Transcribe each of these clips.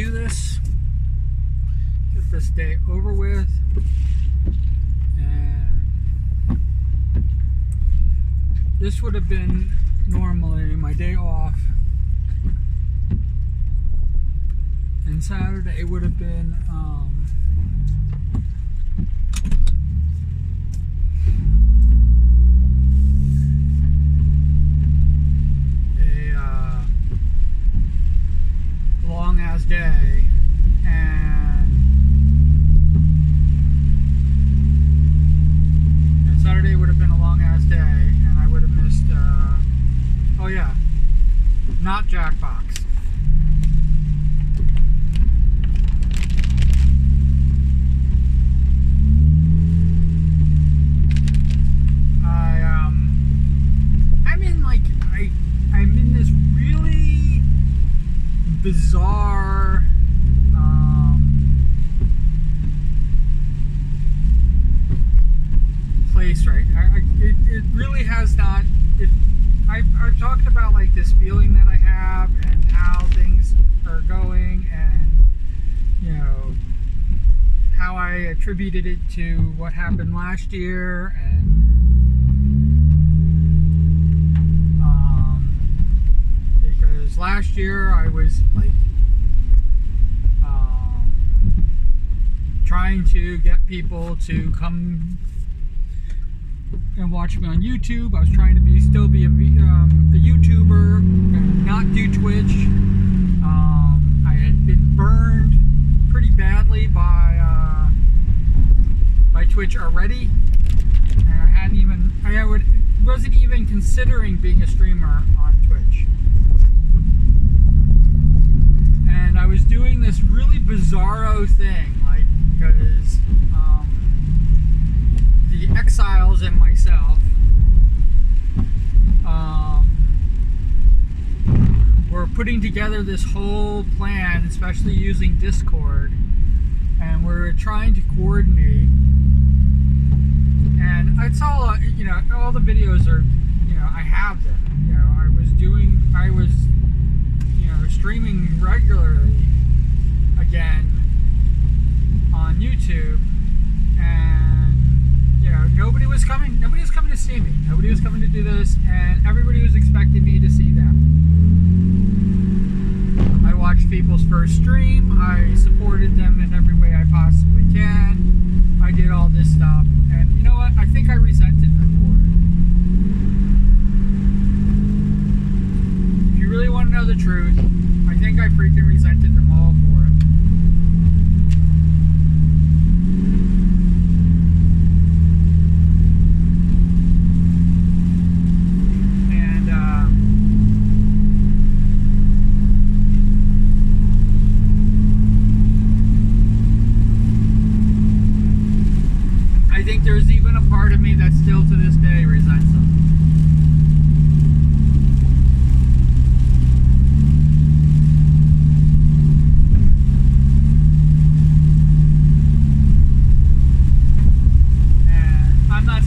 do this, get this day over with, and this would have been normally my day off, and Saturday would have been long ass day, and Saturday would have been a long ass day, and I would have missed oh yeah, not Jackbox. I'm in this really bizarre place, right? It really has not. I've talked about like this feeling that I have and how things are going, and you know how I attributed it to what happened last year, and because last year I was like trying to get people to come and watch me on YouTube. I was trying to still be a YouTuber and not do Twitch. I had been burned pretty badly by Twitch already, and I wasn't even considering being a streamer on Twitch. And I was doing this really bizarro thing, like, because the exiles and myself were putting together this whole plan, especially using Discord, and we're trying to coordinate. And it's all, you know, all the videos are, you know, I have them. You know, I was streaming regularly again on YouTube, and you know, nobody was coming to see me, nobody was coming to do this, and everybody was expecting me to see them. I watched people's first stream, I supported them in every way I possibly can, I did all this stuff, and you know what, I think I resented them for it. If you really want to know the truth, I think I freaking resented them all for it. And I think there's even a part of me that still to this day resents them.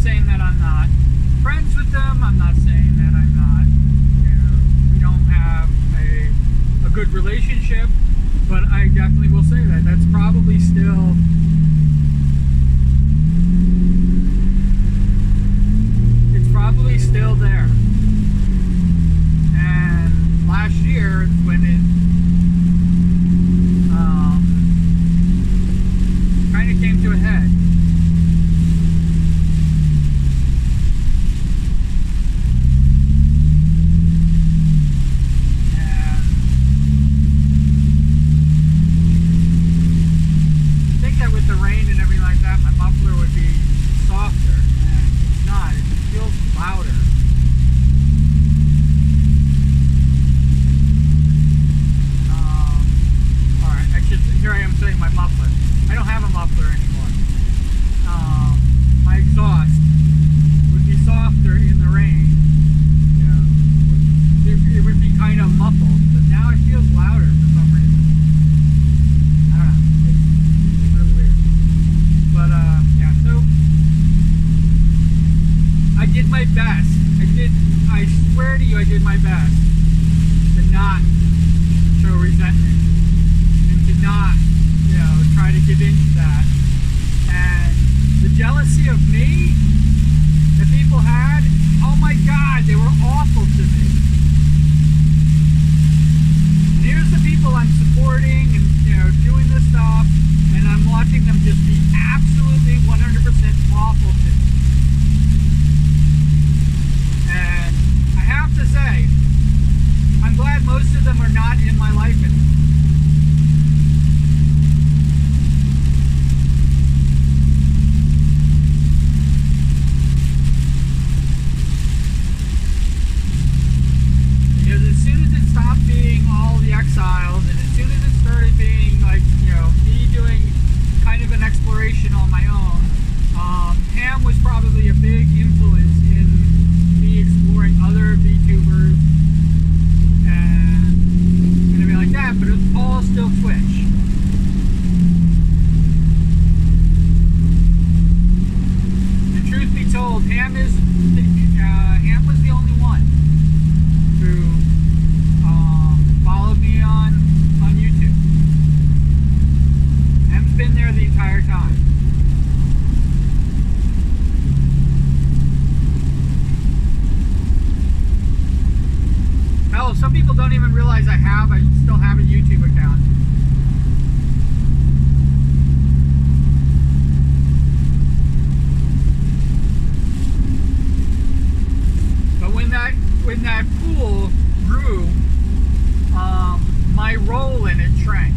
Saying that I'm not friends with them, I'm not saying that I'm not, you know, we don't have a good relationship, but I definitely will say that that's probably still there. And last year when it kind of came to a head, with the rain and everything like that, my muffler would be softer, and it's not. It feels louder. Alright, here I am saying my muffler. I don't have a muffler anymore. My exhaust would be softer in the rain. You know, it would be kind of muffled, but now it feels louder for some reason. I don't know. But yeah, so I did my best. I swear to you, I did my best to not show resentment and to not, try to give in to that. And the jealousy of me that people had, oh my God, they were awful to me. And here's the people I'm supporting and, doing this stuff, and I'm watching them just be absolutely 100% awful to me. And I have to say, I'm glad most of them are not in my life anymore. Because as soon as it stopped being all the exiles, and as soon as it started being like, me doing kind of an exploration on my own, Ham was probably a big influence in me exploring other VTubers and everything like that, but it was all still Twitch. And truth be told, Ham was the only one who followed me on YouTube. Ham's been there the entire time. Hell, some people don't even realize I still have a YouTube account. But when that pool grew, my role in it shrank.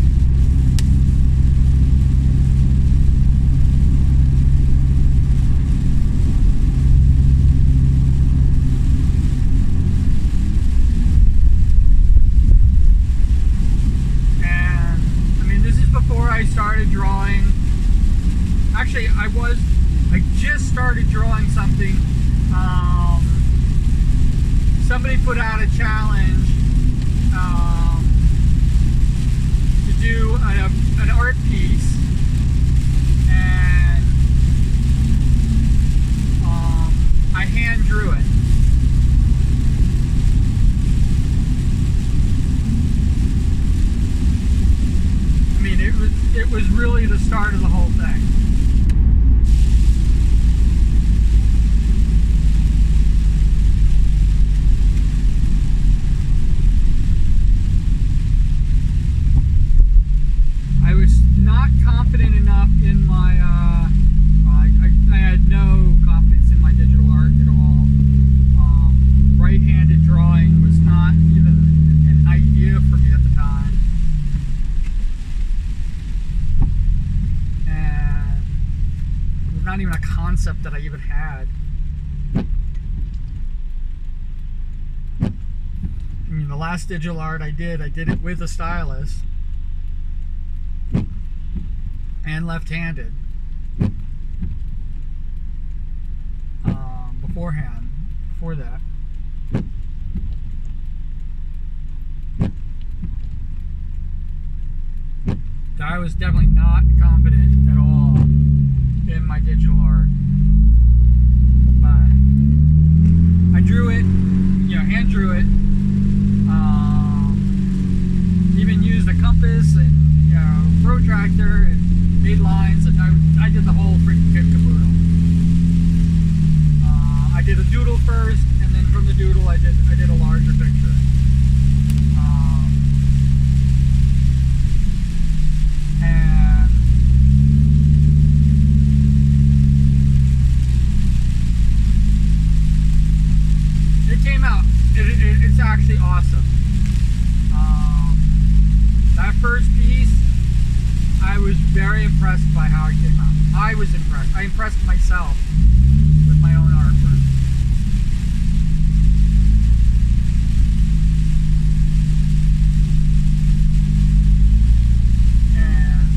Before I started drawing, actually I just started drawing something. Somebody put out a challenge to do an art piece, and I hand drew it. It was really the start of the whole thing. I was not confident enough in my, I had no confidence in my digital art at all. Right-handed drawing was not even an idea for me at the time. Not even a concept that I even had. I mean, the last digital art I did it with a stylus and left-handed before that. I was definitely not confident at all in my digital art, but I drew it, hand drew it, even used a compass and protractor and made lines, and I did the whole freaking kit caboodle. I did a doodle first, and then from the doodle I did a larger picture. And it came out. It's actually awesome. That first piece, I was very impressed by how it came out. I was impressed. I impressed myself with my own artwork. And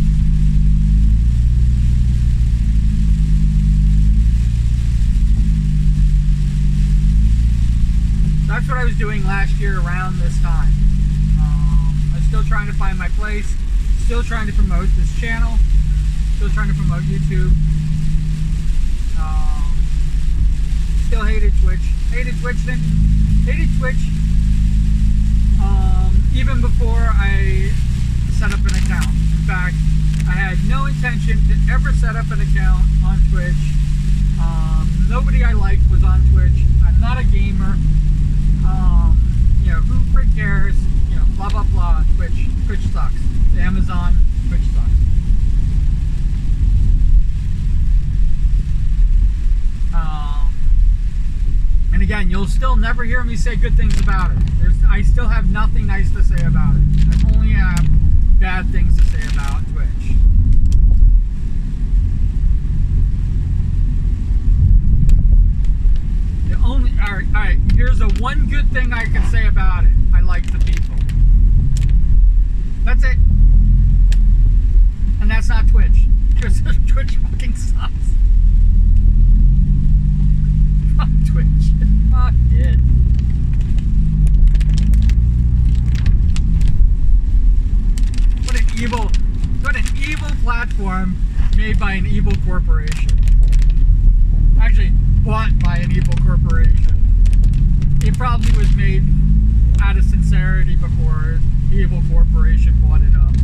that's what I was doing last year around this time. I was still trying to find my place, still trying to promote this channel, still trying to promote YouTube. Still hated Twitch. Hated Twitch even before I set up an account and fact, I had no intention to ever set up an account on Twitch. Nobody I liked was on Twitch. I'm not a gamer. You know, who frick cares? You know, blah blah blah. Twitch sucks. Amazon, Twitch sucks. And again, you'll still never hear me say good things about it. I still have nothing nice to say about it. I only have bad things to say about Twitch. Alright, here's the one good thing I can say about it. I like the people. That's it. And that's not Twitch. Because Twitch fucking sucks. Fuck Twitch. Fuck it. What an evil platform made by an evil corporation. Actually, bought by an evil corporation. It probably was made out of sincerity before the evil corporation bought it up.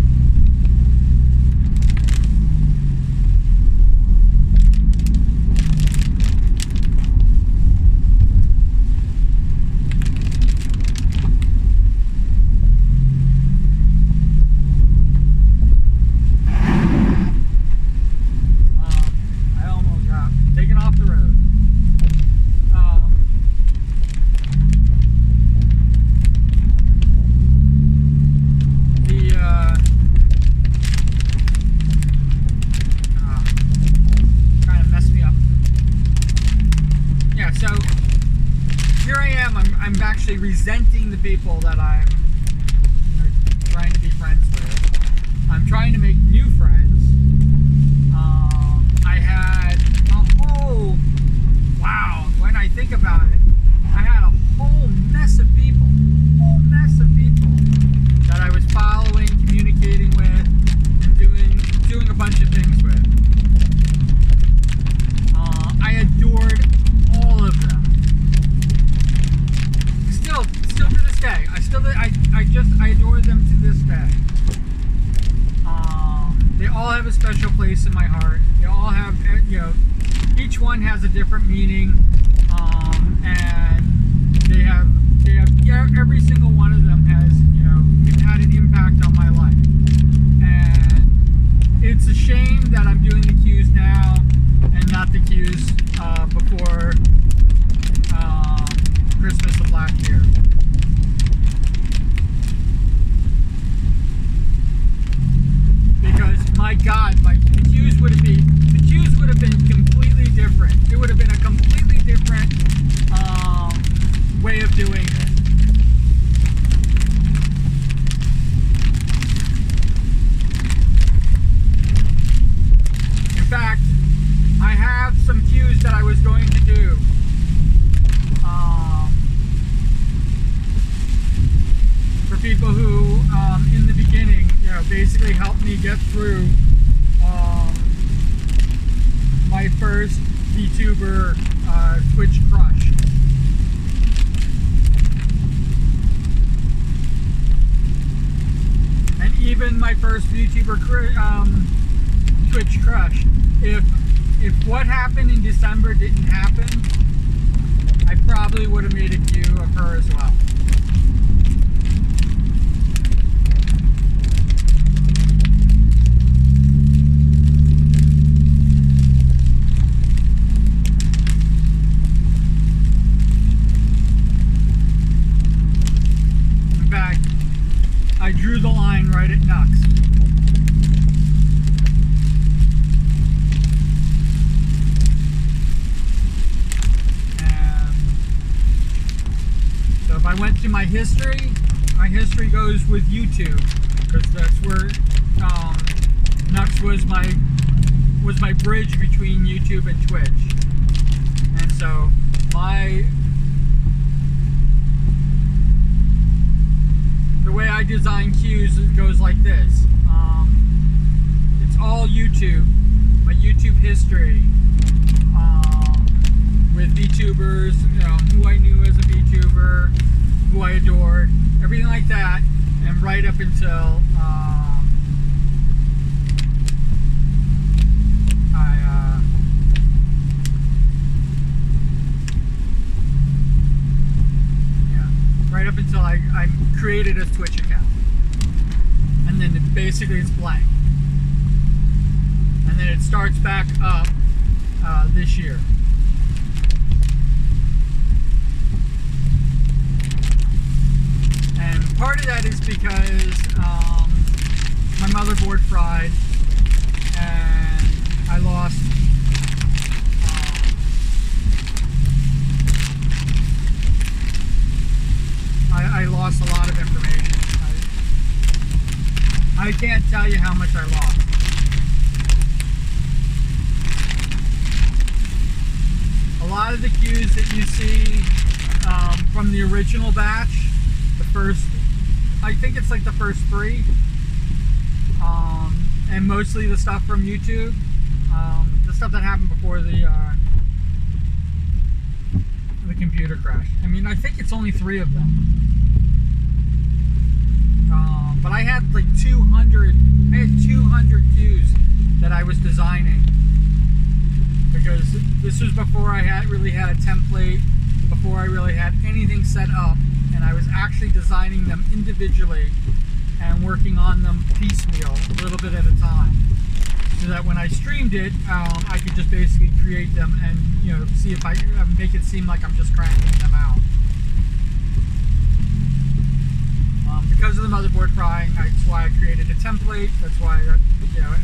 I almost got taken off the road. Trying to mess me up. Yeah, so here I am. I'm actually resenting the people that I'm trying to be friends with. I'm trying to make new friends. I had a whole, wow, when I think about it, I had a whole mess of people that I was following, communicating with, and doing a bunch of things with. I adored all of them. Still to this day. I adore them to this day. They all have a special place in my heart. They all have, you know, each one has a different meaning, and they have every single one of them has, you know, had an impact on my life. And it's a shame that I'm doing the Qs now and not the Qs before Christmas of last year. Because my God, the Qs would have been completely different. It would have been a completely different way of doing it. In fact, I have some Qs that I was going to do. For people who, in the beginning, you know, basically helped me get through my first VTuber Twitch crush. And even my first VTuber Twitch crush. If what happened in December didn't happen, I probably would have made a Q of her as well. In fact, I drew the line right at Nux. If I went to my history goes with YouTube, because that's where Nux was my bridge between YouTube and Twitch. And so the way I design cues, it goes like this. It's all YouTube, my YouTube history, with VTubers, you know, who I knew as a VTuber, who I adored, everything like that, and right up until right up until I created a Twitch account. And then basically it's blank. And then it starts back up this year. And part of that is because my motherboard fried and I lost I lost a lot of information. I can't tell you how much I lost. A lot of the cues that you see from the original batch, the first, I think it's like the first 3, and mostly the stuff from YouTube, the stuff that happened before the computer crash. I mean, I think it's only 3 of them. But I had like 200 cues that I was designing, because this was before I really had a template, before I really had anything set up, and I was actually designing them individually and working on them piecemeal, a little bit at a time, so that when I streamed it, I could just basically create them and, you know, see if I make it seem like I'm just cranking them out. Because of the motherboard frying, that's why I created a template. That's why, you know,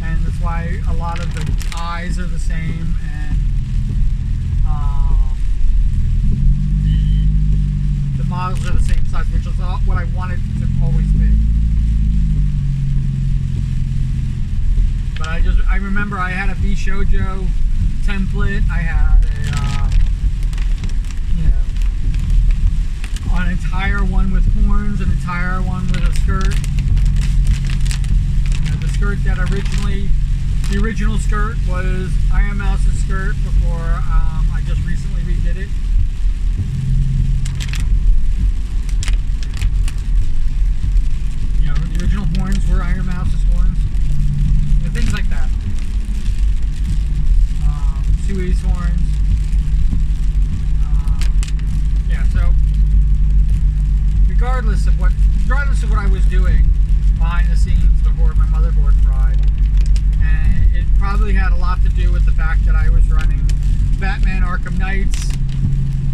and that's why a lot of the eyes are the same, and the models are the same size, which is what I wanted to always be. But I remember I had a V-Shoujo template. I had a an entire one with horns, an entire one with a skirt. You know, the skirt that the original skirt was Iron Mouse's skirt before I just recently redid it. You know, the original horns were Iron Mouse's horns. You know, things like that. Sui's horns. Yeah, so regardless of what I was doing behind the scenes before my motherboard fried, and it probably had a lot to do with the fact that I was running Batman Arkham Knights,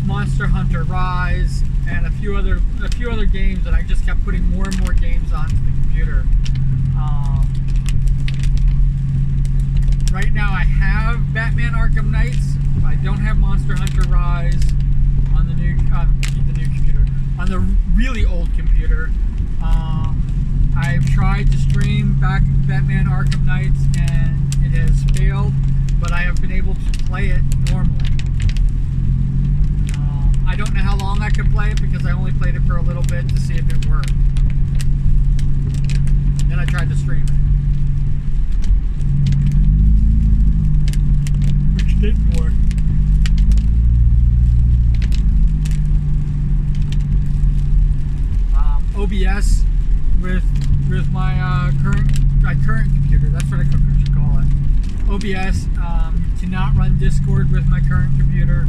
Monster Hunter Rise, and a few other games that I just kept putting more and more games onto the computer. Right now I have Batman Arkham Knights. I don't have Monster Hunter Rise on the new computer. On the really old computer, I've tried to stream back Batman Arkham Knights and it has failed, but I have been able to play it normally. I don't know how long I could play it because I only played it for a little bit to see if it worked. Then I tried to stream it. Which didn't work. OBS with my current computer. That's what I should call it. OBS cannot run Discord with my current computer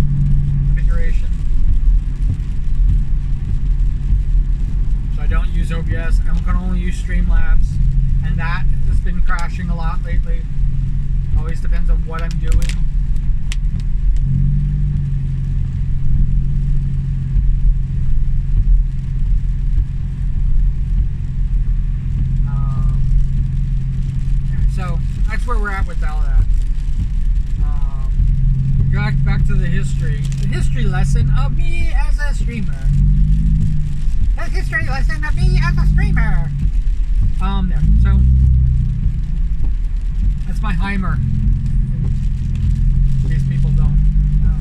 configuration, so I don't use OBS. I can only use Streamlabs, and that has been crashing a lot lately. Always depends on what I'm doing. So that's where we're at with all that. Back to the history lesson of me as a streamer. The history lesson of me as a streamer. There. So that's my Heimer, in case people don't know.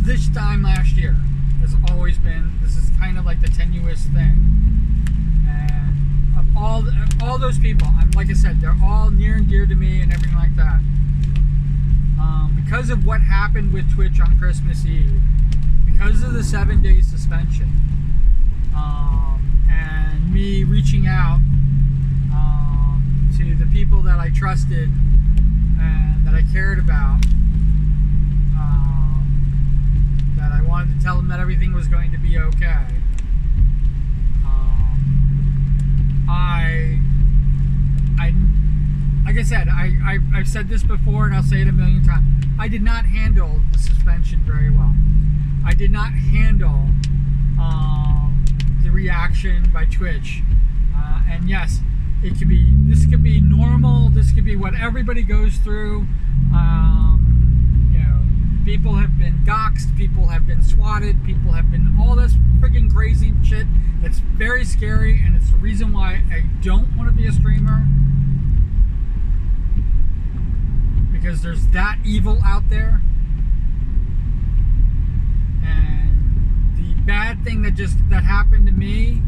This time last year has always been, this is kind of like the tenuous thing, and of all all those people, like I said, they're all near and dear to me and everything like that. Because of what happened with Twitch on Christmas Eve, because of the 7-day suspension, and me reaching out to the people that I trusted and that I cared about, that I wanted to tell them that everything was going to be okay. Like I said, I've said this before and I'll say it a million times. I did not handle the suspension very well. I did not handle the reaction by Twitch. And yes, this could be normal. This could be what everybody goes through. People have been doxxed. People have been swatted. People have been all this freaking crazy shit. That's very scary, and it's the reason why I don't want to be a streamer. Because there's that evil out there. And the bad thing that happened to me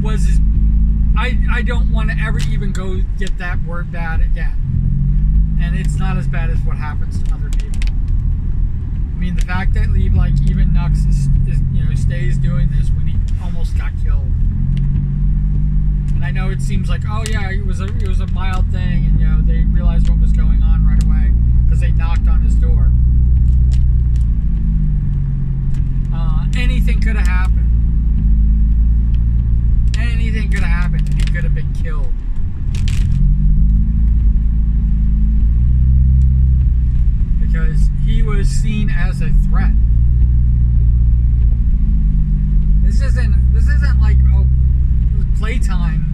was I don't want to ever even go get that word bad again. And it's not as bad as what happens to other people. I mean, the fact that even Nux stays doing this when he almost got killed. And I know it seems like, oh yeah, it was a mild thing, and they realized what was going on right away because they knocked on his door. Anything could have happened. Anything could have happened, and he could have been killed. Because he was seen as a threat. This isn't like playtime.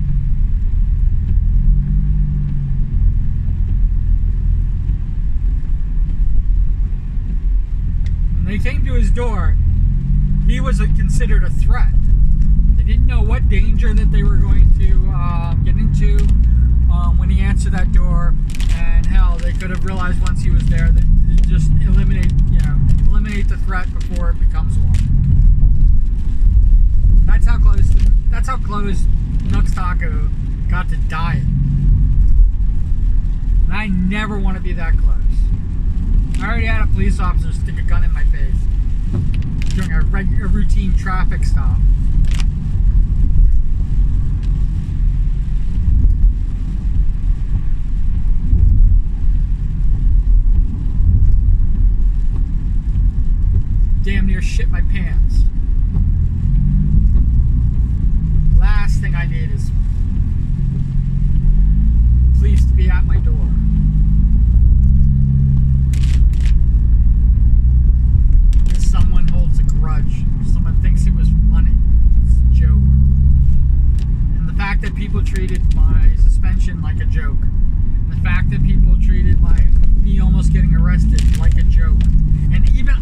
When they came to his door, he was considered a threat. They didn't know what danger that they were going to get into when he answered that door, and hell, they could have realized once he was there that just eliminate the threat before it becomes one. That's how close Nux Taco got to dying. And I never want to be that close. I already had a police officer stick a gun in my face during a routine traffic stop. Damn near shit my pants. Last thing I need is police to be at my door. If someone holds a grudge, someone thinks it was funny, it's a joke. And the fact that people treated my suspension like a joke, the fact that people treated me almost getting arrested like a joke, and even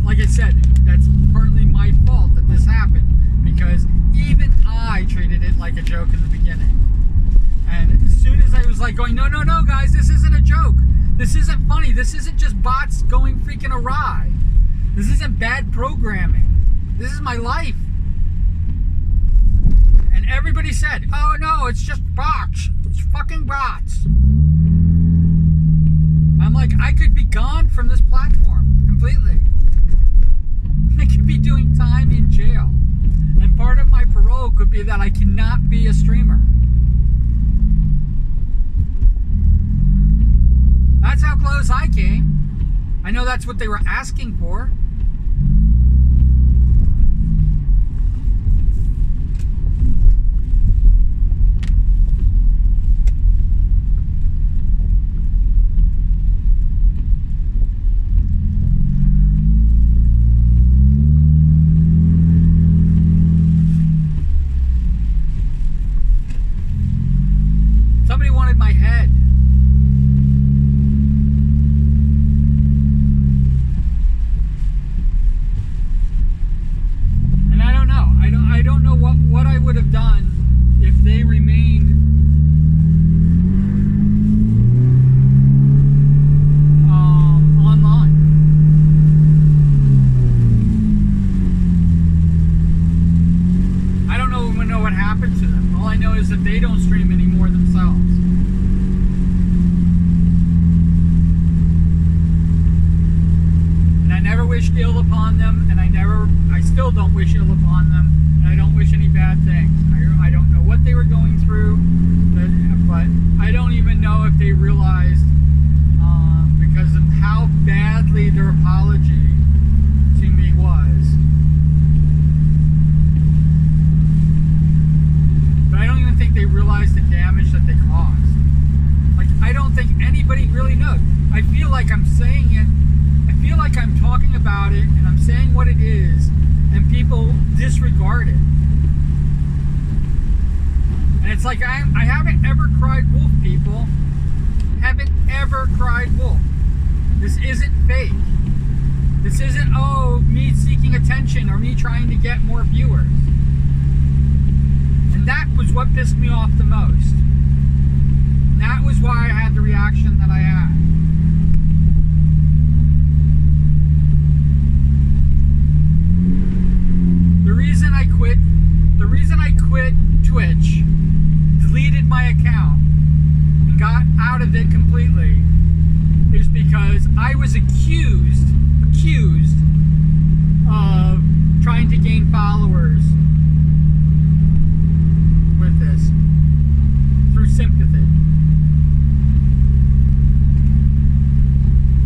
like I said, that's partly my fault that this happened, because even I treated it like a joke in the beginning. And as soon as I was like going, no guys, this isn't a joke, this isn't funny, this isn't just bots going freaking awry, this isn't bad programming, this is my life. And everybody said, oh no, it's just bots, it's fucking bots. I'm like, I could be gone from this platform completely. I could be doing time in jail. And part of my parole could be that I cannot be a streamer. That's how close I came. I know that's what they were asking for. Somebody wanted my head. happened to them. All I know is that they don't stream anymore themselves. And I never wished ill upon them, and I still don't wish ill upon them, and I don't wish any bad things. I don't know what they were going through, but I don't even know if they realized, because of how badly their apology to me was. But I don't even think they realized the damage that they caused. Like, I don't think anybody really knows. I feel like I'm saying it, I feel like I'm talking about it, and I'm saying what it is, and people disregard it. And it's like, I haven't ever cried wolf, people. Haven't ever cried wolf. This isn't fake. This isn't, oh, me seeking attention or me trying to get more viewers. And that was what pissed me off the most. And that was why I had the reaction that I had. The reason I quit Twitch, deleted my account, and got out of it completely, is because I was accused of trying to gain followers with this through sympathy.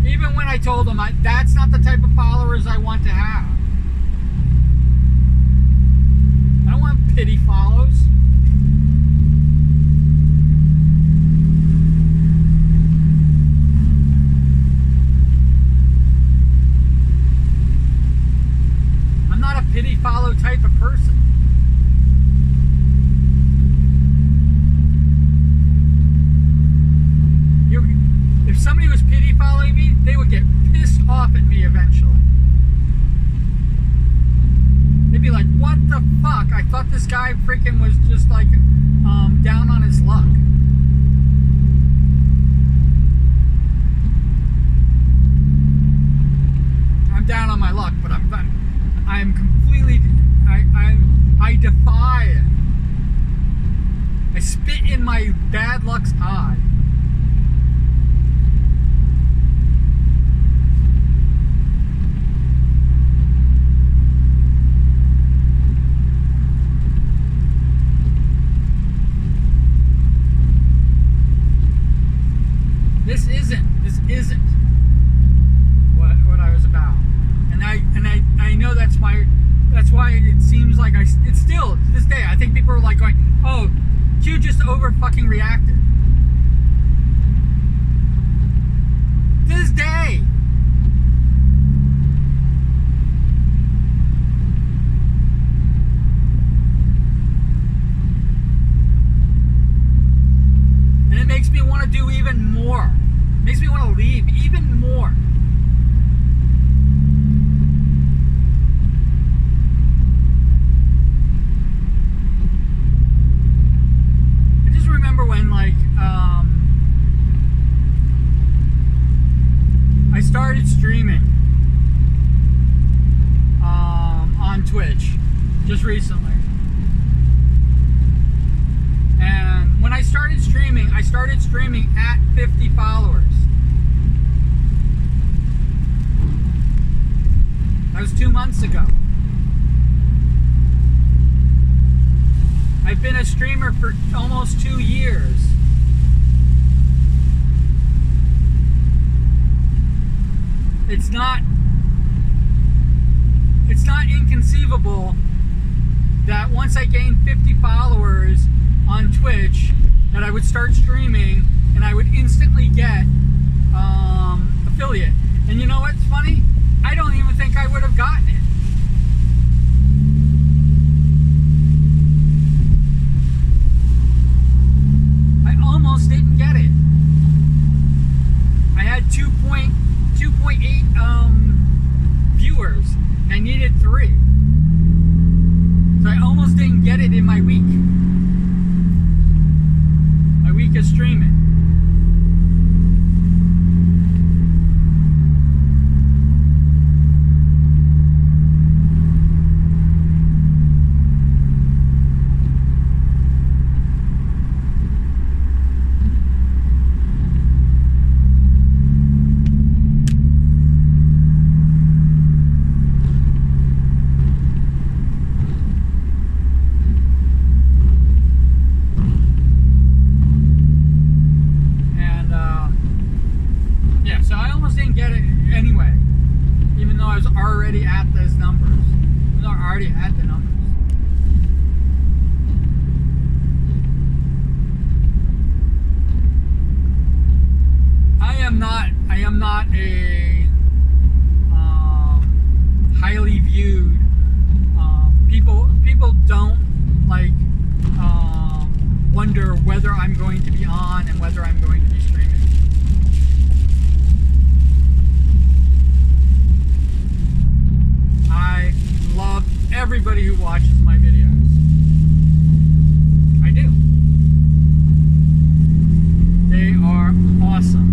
Even when I told them that's not the type of followers I want to have. I don't want pity follows. I'm not a pity follow type of person. If somebody was pity following me, they would get pissed off at me eventually. They'd be like, what the fuck? I thought this guy freaking was just like down on his luck. I'm down on my luck, but I'm completely, I defy it. I spit in my bad luck's eye. This isn't what I was about, and I know that's why it seems like it's still to this day. I think people are like going, oh, Q just over fucking reacted. To this day. And it makes me want to do even more. It makes me want to leave even more. I just remember when, like, I started streaming on Twitch just recently. And when I started streaming at 50 followers. That was 2 months ago. I've been a streamer for almost 2 years. It's not inconceivable that once I gained 50 followers on Twitch, that I would start streaming and I would instantly get affiliate. And you know what's funny? I don't even think I would have gotten it. I almost didn't get it. I had 2.8 viewers, and I needed 3. So I almost didn't get it in my week. My week of streaming. get it anyway, even though I was already at those numbers. Even though I already had the numbers. I am not a highly viewed. People don't like wonder whether I'm going to be on and whether I'm going to be streaming. I love everybody who watches my videos. I do. They are awesome.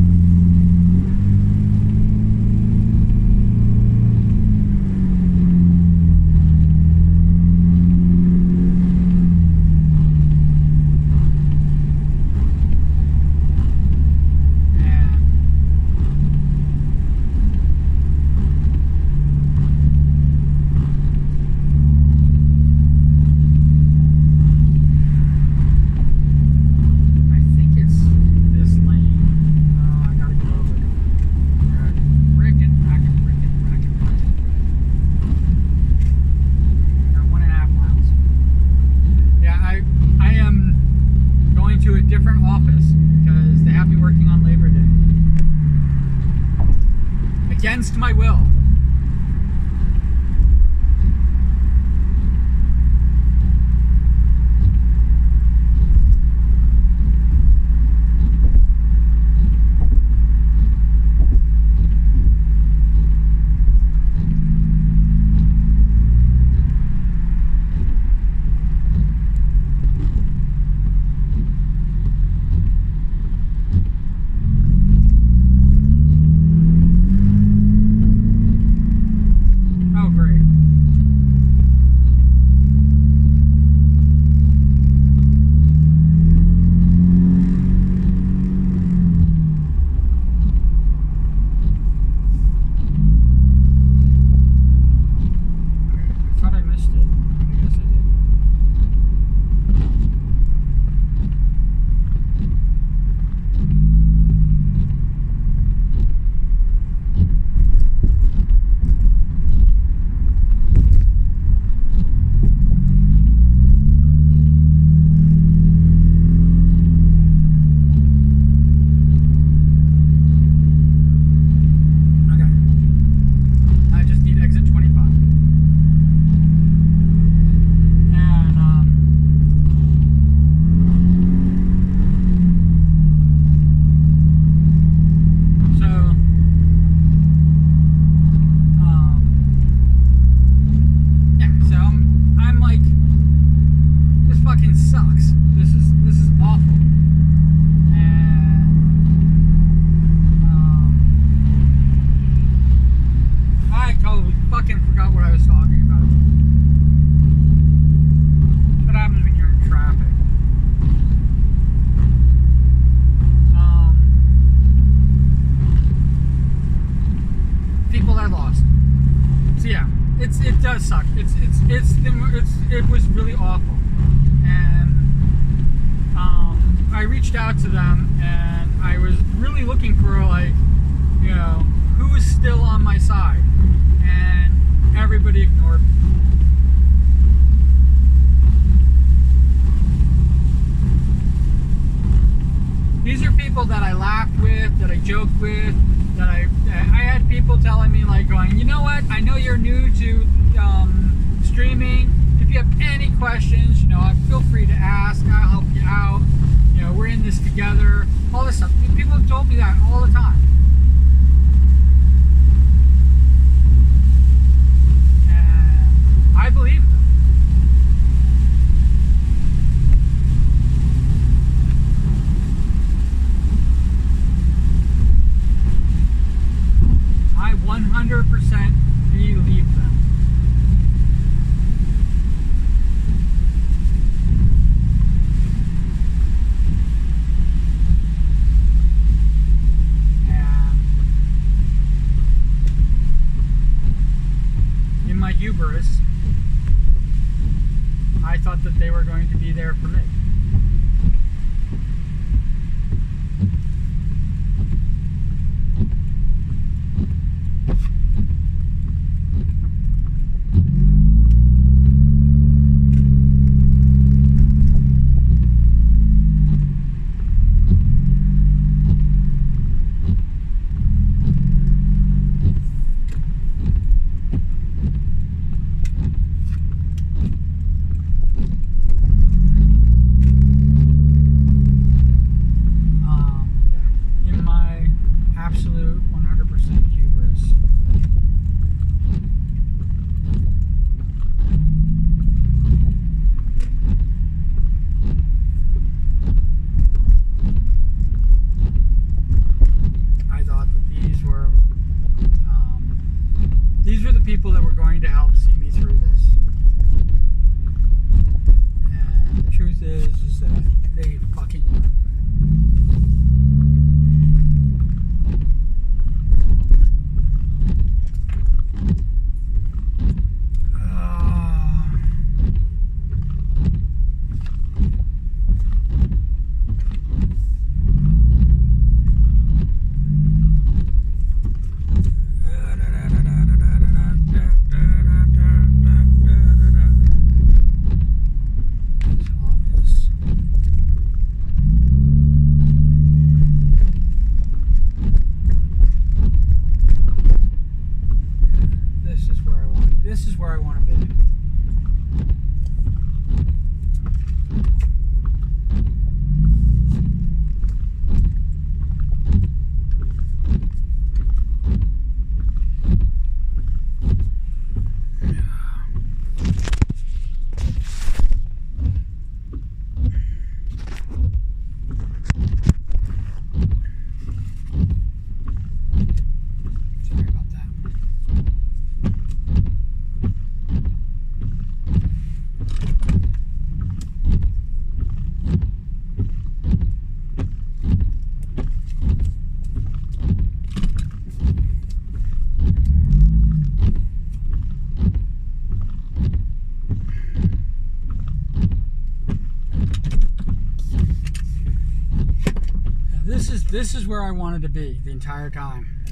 Against my will. It does suck. It was really awful, and I reached out to them, and I was really looking for, like, you know, who is still on my side, and everybody ignored me. These are people that I laughed with, that I joked with, that I had people telling me, like, going, you know what, I know you're new to streaming. If you have any questions, you know, feel free to ask. I'll help you out. You know, we're in this together. All this stuff. People have told me that all the time. And I believe them. I 100% believe them. And in my hubris, I thought that they were going to be there for me. this is where I wanted to be the entire time,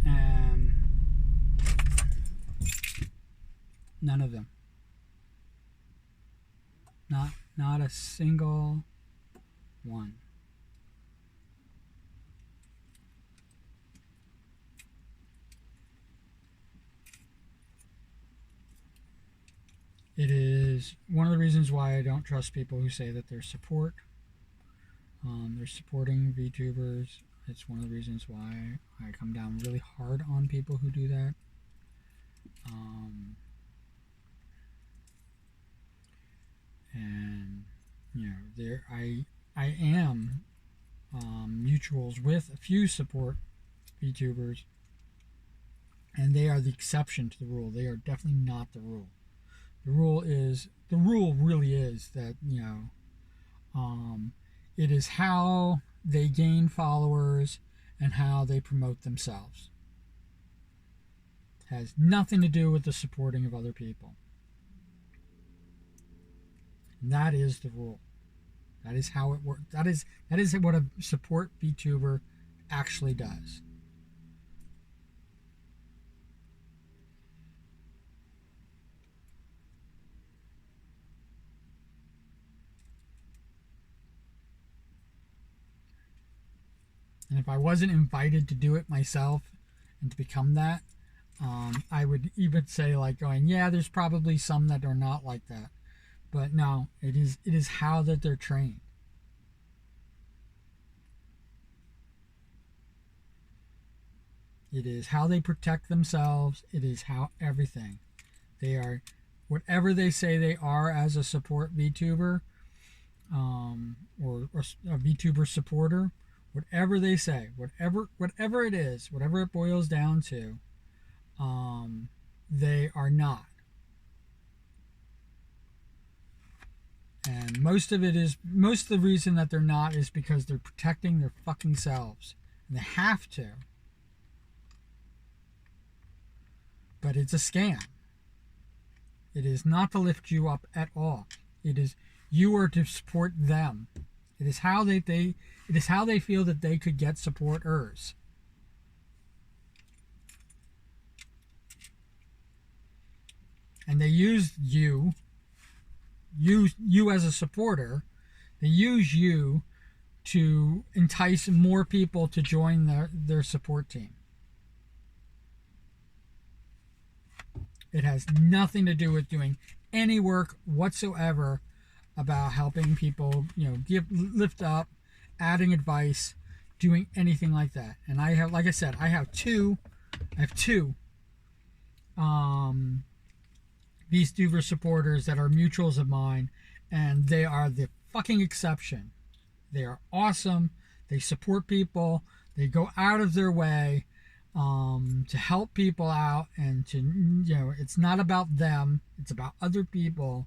and none of them. Not a single one. It is one of the reasons why I don't trust people who say that they're supporting VTubers. It's one of the reasons why I come down really hard on people who do that. And I am mutuals with a few support VTubers, and they are the exception to the rule. They are definitely not the rule. The rule really is that it is how they gain followers and how they promote themselves. It has nothing to do with the supporting of other people. And that is the rule. That is how it works. That is what a support VTuber actually does. And if I wasn't invited to do it myself and to become that, I would even say yeah, there's probably some that are not like that. But no, it is how that they're trained. It is how they protect themselves. It is how everything. They are whatever they say they are as a support VTuber, or a VTuber supporter. Whatever they say, whatever it is, whatever it boils down to, they are not. And most of the reason that they're not is because they're protecting their fucking selves. And they have to. But it's a scam. It is not to lift you up at all. It is you are to support them. It is how they feel that they could get supporters. And they use you as a supporter. They use you to entice more people to join their support team. It has nothing to do with doing any work whatsoever about helping people, lift up, adding advice, doing anything like that. And I have, like I said, I have two VTuber supporters that are mutuals of mine, and they are the fucking exception. They are awesome. They support people. They go out of their way to help people out, and it's not about them. It's about other people,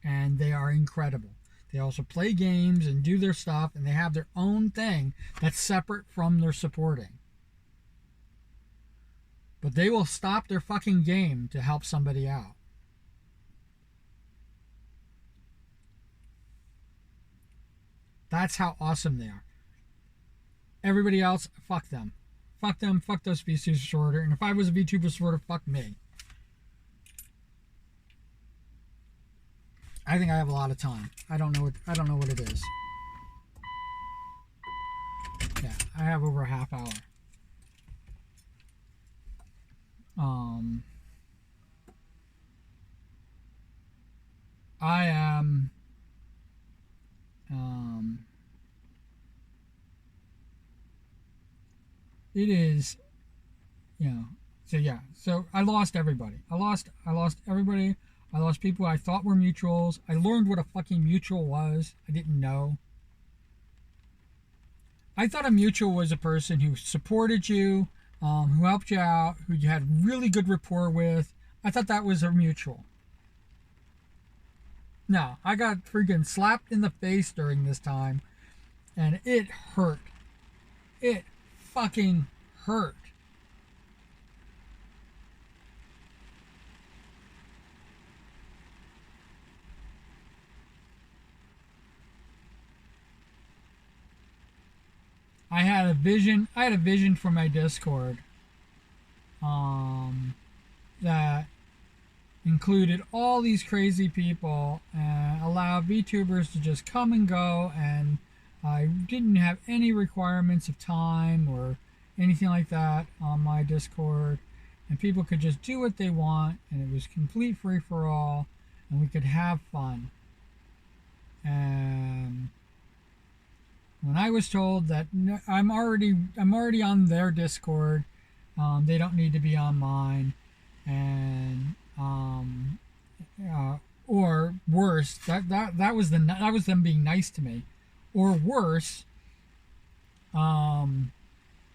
and they are incredible. They also play games and do their stuff, and they have their own thing that's separate from their supporting. But they will stop their fucking game to help somebody out. That's how awesome they are. Everybody else, fuck them. Fuck them, fuck those VTuber supporter. And if I was a VTuber supporter, fuck me. I think I have a lot of time. I don't know what it is. Yeah, I have over a half hour. I am it is, so I lost everybody. I lost everybody. I lost people I thought were mutuals. I learned what a fucking mutual was. I didn't know. I thought a mutual was a person who supported you, who helped you out, who you had really good rapport with. I thought that was a mutual. No, I got freaking slapped in the face during this time, and it hurt. It fucking hurt. I had a vision. I had a vision for my Discord, um, that included all these crazy people and allowed VTubers to just come and go, and I didn't have any requirements of time or anything like that on my Discord, and people could just do what they want, and it was complete free for all, and we could have fun. And when I was told that I'm already on their Discord, they don't need to be on mine, and or worse, that was them being nice to me, or worse,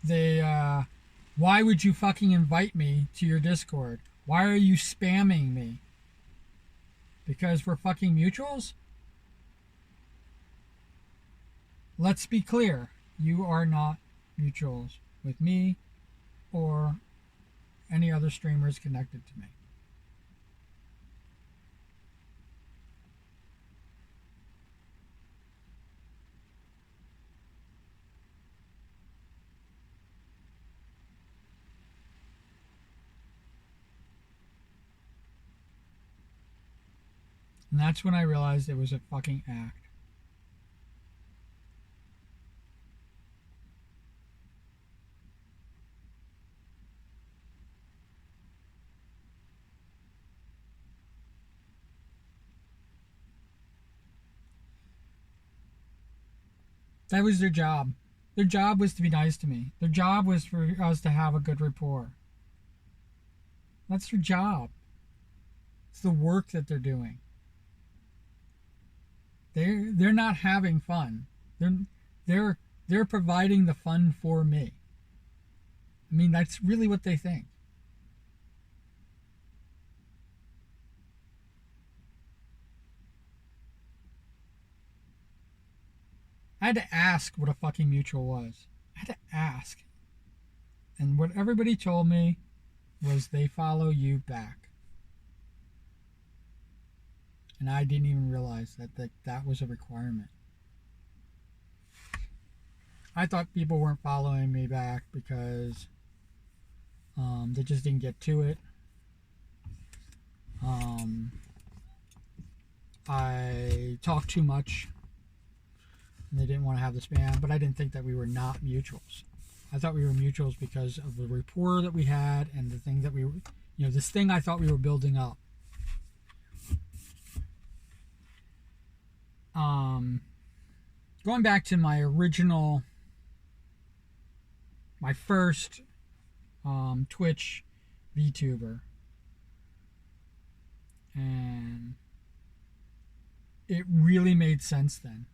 they why would you fucking invite me to your Discord? Why are you spamming me? Because we're fucking mutuals? Let's be clear, you are not mutuals with me or any other streamers connected to me. And that's when I realized it was a fucking act. That was their job. Their job was to be nice to me. Their job was for us to have a good rapport. That's their job. It's the work that they're doing. They're not having fun. They're providing the fun for me. I mean, that's really what they think. I had to ask what a fucking mutual was. I had to ask. And what everybody told me was they follow you back. And I didn't even realize that was a requirement. I thought people weren't following me back because they just didn't get to it. I talked too much and they didn't want to have the spam, but I didn't think that we were not mutuals. I thought we were mutuals because of the rapport that we had and the thing that we were, this thing I thought we were building up. Going back to my first Twitch VTuber, and it really made sense then.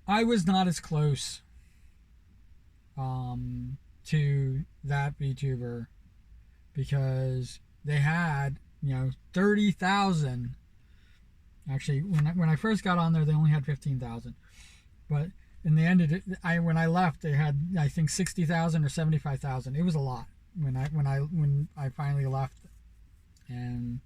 I was not as close to that VTuber because they had 30,000. Actually, when I first got on there, they only had 15,000. But in the end, when I left, they had, I think, 60,000 or 75,000. It was a lot when I finally left, and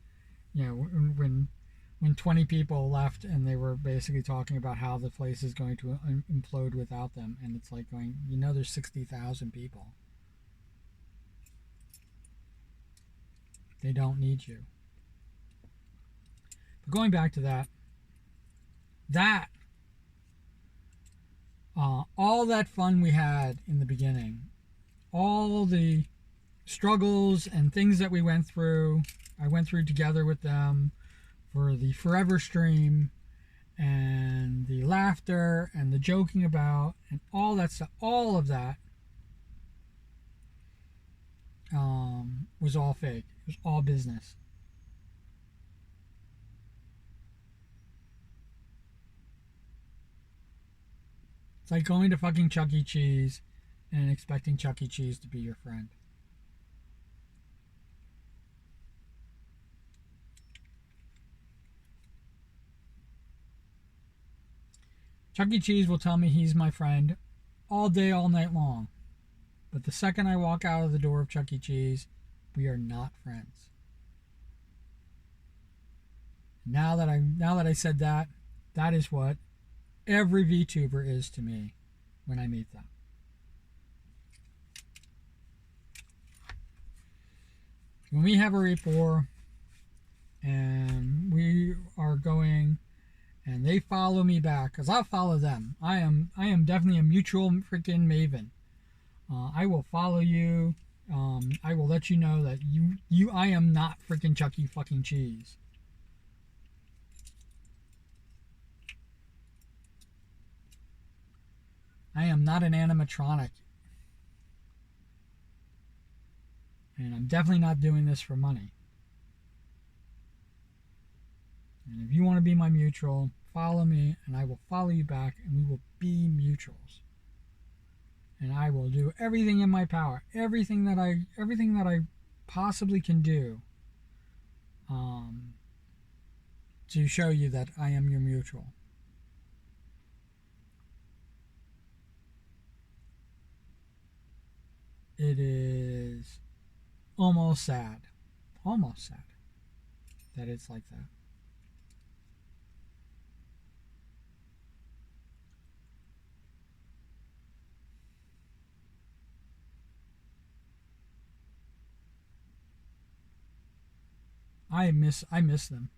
when 20 people left and they were basically talking about how the place is going to implode without them, and it's like going, there's 60,000 people. They don't need you. But going back to that all that fun we had in the beginning, all the struggles and things that we went through, I went through together with them for the forever stream, and the laughter and the joking about and all that stuff, all of that was all fake. It was all business. It's like going to fucking Chuck E. Cheese and expecting Chuck E. Cheese to be your friend. Chuck E. Cheese will tell me he's my friend all day, all night long. But the second I walk out of the door of Chuck E. Cheese, we are not friends. Now that I said that, that is what every VTuber is to me when I meet them. When we have a rapport and we are going and they follow me back, because I'll follow them. I am definitely a mutual freaking maven. I will follow you. I will let you know that I am not freaking Chuck E. fucking Cheese. I am not an animatronic. And I'm definitely not doing this for money. And if you want to be my mutual, follow me and I will follow you back and we will be mutuals. And I will do everything in my power, everything that I possibly can do to show you that I am your mutual. It is almost sad that it's like that. I miss them.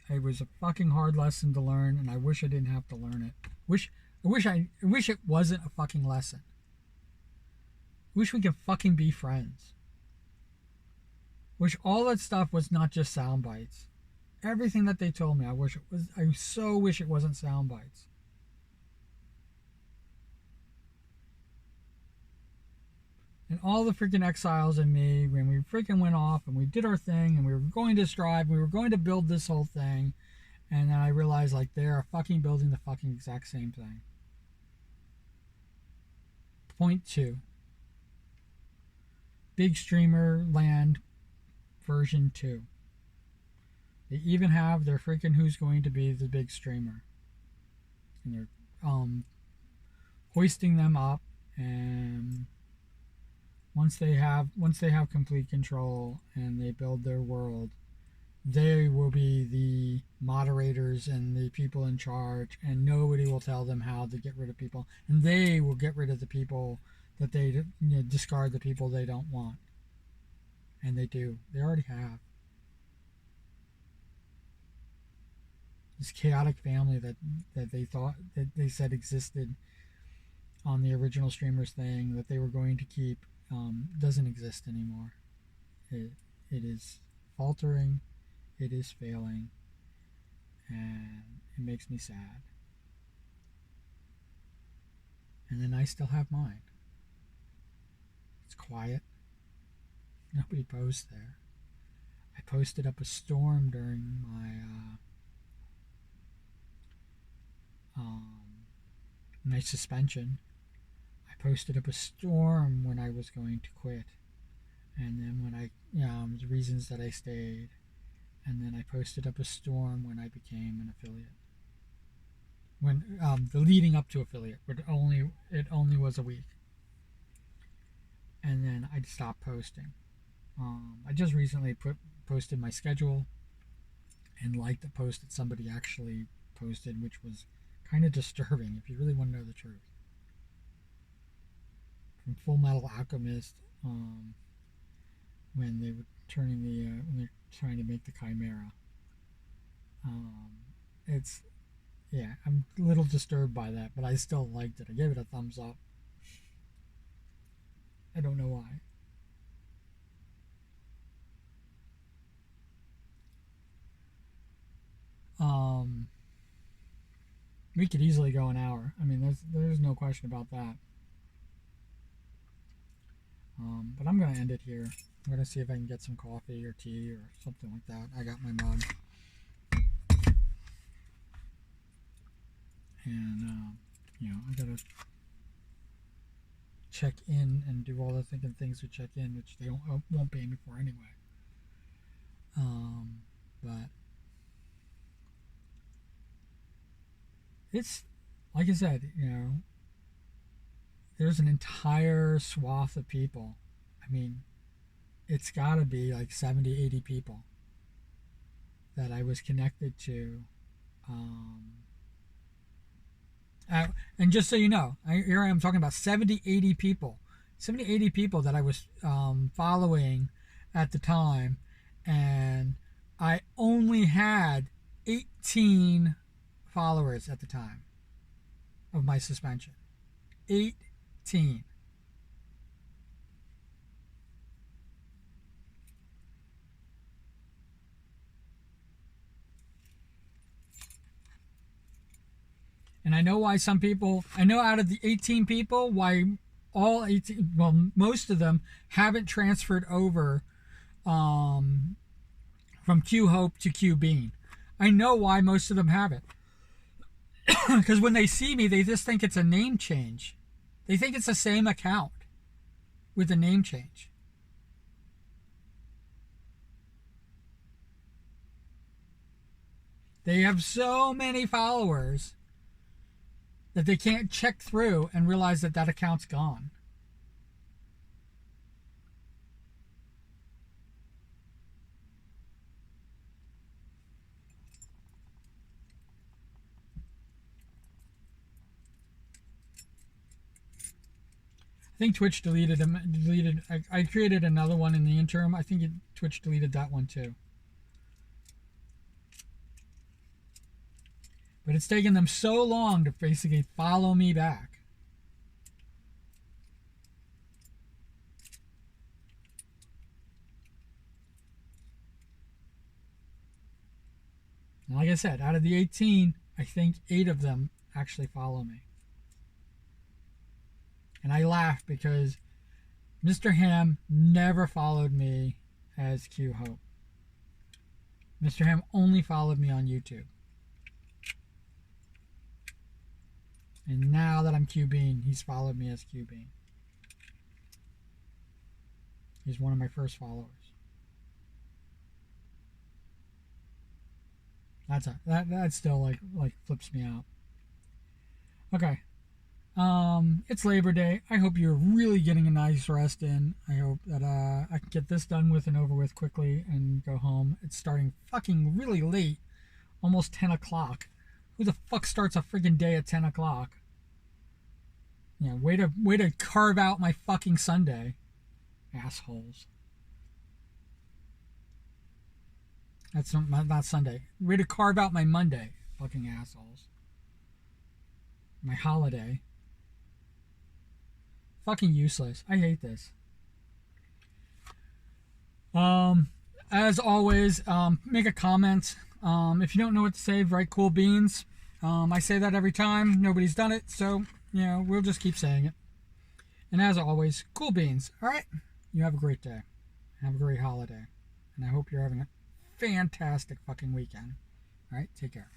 It was a fucking hard lesson to learn, and I wish I didn't have to learn it. I wish it wasn't a fucking lesson. I wish we could fucking be friends. Wish all that stuff was not just sound bites. Everything that they told me, I so wish it wasn't sound bites. And all the freaking exiles in me, when we freaking went off and we did our thing and we were going to strive, we were going to build this whole thing, and then I realized like they are fucking building the fucking exact same thing. Point 2. Big Streamer Land version 2. They even have their freaking who's going to be the big streamer. And they're hoisting them up, and once they have complete control and they build their world, they will be the moderators and the people in charge, and nobody will tell them how to get rid of people, and they will get rid of the people that they discard the people they don't want. And they do. They already have. This chaotic family that they thought that they said existed on the original streamers thing that they were going to keep doesn't exist anymore. It is faltering, it is failing, and it makes me sad. And then I still have mine. It's quiet. Nobody posts there. I posted up a storm during my suspension. I posted up a storm when I was going to quit, and then when the reasons that I stayed, and then I posted up a storm when I became an affiliate. When the leading up to affiliate, but it only was a week, and then I stopped posting. I just recently posted my schedule and liked the post that somebody actually posted, which was kind of disturbing if you really want to know the truth. From Full Metal Alchemist, when they were when they're trying to make the Chimera. I'm a little disturbed by that, but I still liked it. I gave it a thumbs up. I don't know why. We could easily go an hour. I mean, there's no question about that. But I'm gonna end it here. I'm gonna see if I can get some coffee or tea or something like that. I got my mug, and I gotta check in and do all the thinking things to check in, which they won't pay me for anyway. But it's like I said, there's an entire swath of people. I mean, it's got to be like 70, 80 people that I was connected to. And just so you know, here I am talking about 70, 80 people. 70, 80 people that I was following at the time. And I only had 18 followers at the time of my suspension. 18. And I know why some people, I know out of the 18 people, why all 18, well, most of them haven't transferred over from Q Hope to Q Bean. I know why most of them haven't. Because when they see me, they just think it's a name change. They think it's the same account with a name change. They have so many followers that they can't check through and realize that that account's gone. I think Twitch deleted. I created another one in the interim. I think Twitch deleted that one too. But it's taken them so long to basically follow me back. And like I said, out of the 18, I think 8 of them actually follow me. And I laugh because Mr. Ham never followed me as Q Hope. Mr. Ham only followed me on YouTube. And now that I'm Q Bean, he's followed me as Q Bean. He's one of my first followers. That still like flips me out. Okay. It's Labor Day. I hope you're really getting a nice rest in. I hope that I can get this done with and over with quickly and go home. It's starting fucking really late, almost 10 o'clock. Who the fuck starts a freaking day at 10 o'clock? Yeah, way to carve out my fucking Sunday, assholes. That's not Sunday. Way to carve out my Monday, fucking assholes. My holiday. Fucking useless. I hate this. As always, make a comment. If you don't know what to say, write cool beans. I say that every time. Nobody's done it, so we'll just keep saying it. And as always, cool beans. All right. You have a great day. Have a great holiday, and I hope you're having a fantastic fucking weekend. All right. Take care.